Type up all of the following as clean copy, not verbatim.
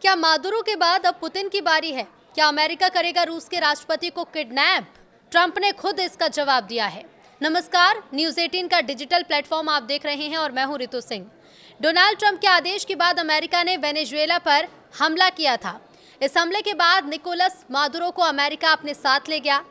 क्या मादुरो के बाद अब पुतिन की बारी है? क्या अमेरिका करेगा रूस के राष्ट्रपति को किडनैप? ट्रंप ने खुद इसका जवाब दिया है। नमस्कार, न्यूज़ 18 का डिजिटल प्लेटफॉर्म आप देख रहे हैं और मैं हूं रितु सिंह। डोनाल्ड ट्रंप के आदेश के बाद अमेरिका ने वेनेजुएला पर हमला किया था। इस हमले के बाद निकोलस मादुरो को अमेरिका अपने साथ ले गया।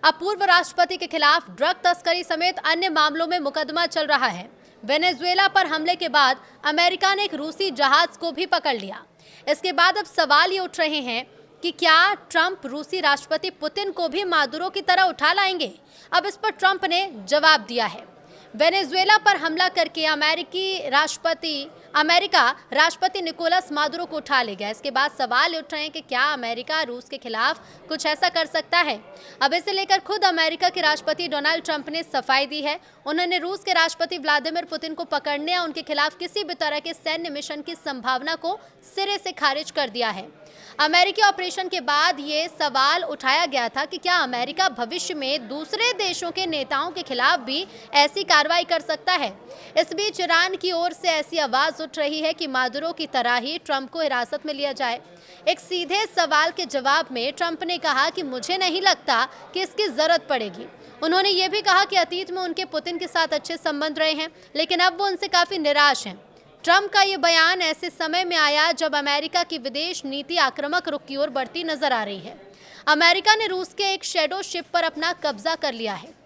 अब पूर्व राष्ट्रपति के खिलाफ ड्रग तस्करी समेत अन्य मामलों में मुकदमा चल रहा है। वेनेजुएला पर हमले के बाद अमेरिका ने एक रूसी जहाज को भी पकड़ लिया। इसके बाद अब सवाल ये उठ रहे हैं कि क्या ट्रंप रूसी राष्ट्रपति पुतिन को भी मादुरो की तरह उठा लाएंगे? अब इस पर ट्रंप ने जवाब दिया है। वेनेजुएला पर हमला करके अमेरिका राष्ट्रपति निकोलस मादुरो को उठा ले गया। इसके बाद सवाल उठ रहे हैं कि क्या अमेरिका रूस के खिलाफ कुछ ऐसा कर सकता है? अब इसे लेकर खुद अमेरिका के राष्ट्रपति डोनाल्ड ट्रंप ने सफाई दी है। उन्होंने रूस के राष्ट्रपति व्लादिमीर पुतिन को पकड़ने या उनके खिलाफ किसी भी तरह के सैन्य मिशन की संभावना को सिरे से खारिज कर दिया है। अमेरिकी ऑपरेशन के बाद ये सवाल उठाया गया था कि क्या अमेरिका भविष्य में दूसरे देशों के नेताओं के खिलाफ भी ऐसी कार्रवाई कर सकता है। इस बीच ईरान की ओर से ऐसी आवाज उठ रही है कि मादुरो की तरह ही ट्रंप को हिरासत में लिया जाए। एक सीधे सवाल के जवाब में ट्रंप ने कहा कि मुझे नहीं लगता कि इसकी जरूरत पड़ेगी। उन्होंने ये भी कहा कि अतीत में उनके पुतिन के साथ अच्छे संबंध रहे हैं, लेकिन अब वो उनसे काफी निराश हैं। ट्रंप का ये बयान ऐसे समय में आया जब अमेरिका की विदेश नीति आक्रामक रुख की ओर बढ़ती नजर आ रही है। अमेरिका ने रूस के एक शैडो शिप पर अपना कब्जा कर लिया है।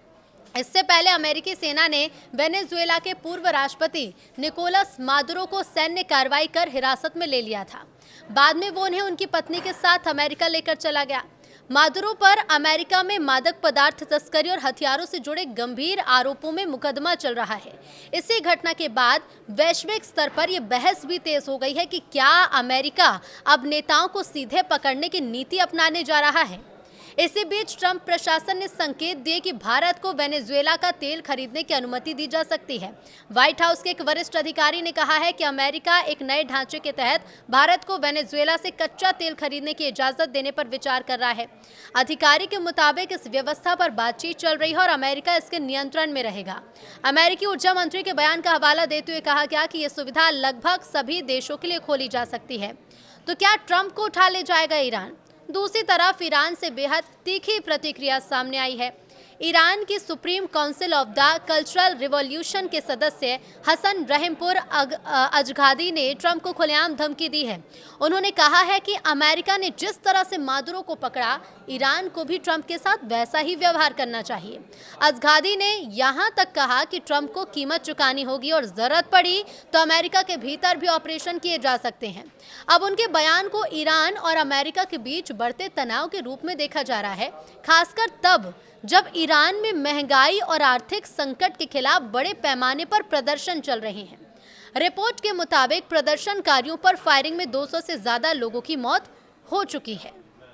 इससे पहले अमेरिकी सेना ने वेनेजुएला के पूर्व राष्ट्रपति निकोलस मादुरो को सैन्य कार्रवाई कर हिरासत में ले लिया था। बाद में वो उन्हें उनकी पत्नी के साथ अमेरिका लेकर चला गया। मादुरो पर अमेरिका में मादक पदार्थ तस्करी और हथियारों से जुड़े गंभीर आरोपों में मुकदमा चल रहा है। इसी घटना के बाद वैश्विक स्तर पर यह बहस भी तेज हो गई है कि क्या अमेरिका अब नेताओं को सीधे पकड़ने की नीति अपनाने जा रहा है। इसी बीच ट्रंप प्रशासन ने संकेत दिए कि भारत को वेनेजुएला का तेल खरीदने की अनुमति दी जा सकती है। व्हाइट हाउस के एक वरिष्ठ अधिकारी ने कहा है कि अमेरिका एक नए ढांचे के तहत भारत को वेनेजुएला से कच्चा तेल खरीदने की इजाजत देने पर विचार कर रहा है। अधिकारी के मुताबिक इस व्यवस्था पर बातचीत चल रही है और अमेरिका इसके नियंत्रण में रहेगा। अमेरिकी ऊर्जा मंत्री के बयान का हवाला देते हुए कहा गया कि यह सुविधा लगभग सभी देशों के लिए खोली जा सकती है। तो क्या ट्रंप को उठा ले जाएगा ईरान? दूसरी तरफ ईरान से बेहद तीखी प्रतिक्रिया सामने आई है। ईरान की supreme council of the cultural revolution के सदस्य हसन रहीमपुर अजगादी ने ट्रंप को खुलेआम धमकी दी है। उन्होंने कहा है कि अमेरिका ने जिस तरह से मादुरो को पकड़ा, ईरान को भी ट्रंप के साथ वैसा ही व्यवहार करना चाहिए। अजगादी ने यहां तक कहा कि ट्रंप को कीमत चुकानी होगी और जरूरत पड़ी तो अमेरिका के भीतर भी ऑपरेशन किए जा सकते हैं। अब उनके बयान को ईरान और अमेरिका के बीच बढ़ते तनाव के रूप में देखा जा रहा है, खासकर तब जब ईरान में महंगाई और आर्थिक संकट के खिलाफ बड़े पैमाने पर प्रदर्शन चल रहे हैं। रिपोर्ट के मुताबिक प्रदर्शनकारियों पर फायरिंग में 200 से ज्यादा लोगों की मौत हो चुकी है।